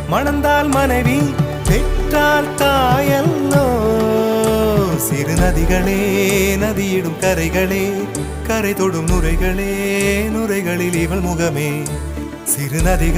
மணந்தால் மனைவி பெற்றால் தாயல்லோ சிறு நதிகளே நதியிடும் கரைகளே கரை தொடும் நுரைகளே நுரைகளில் இவள் முகமே சிறு நதிகள்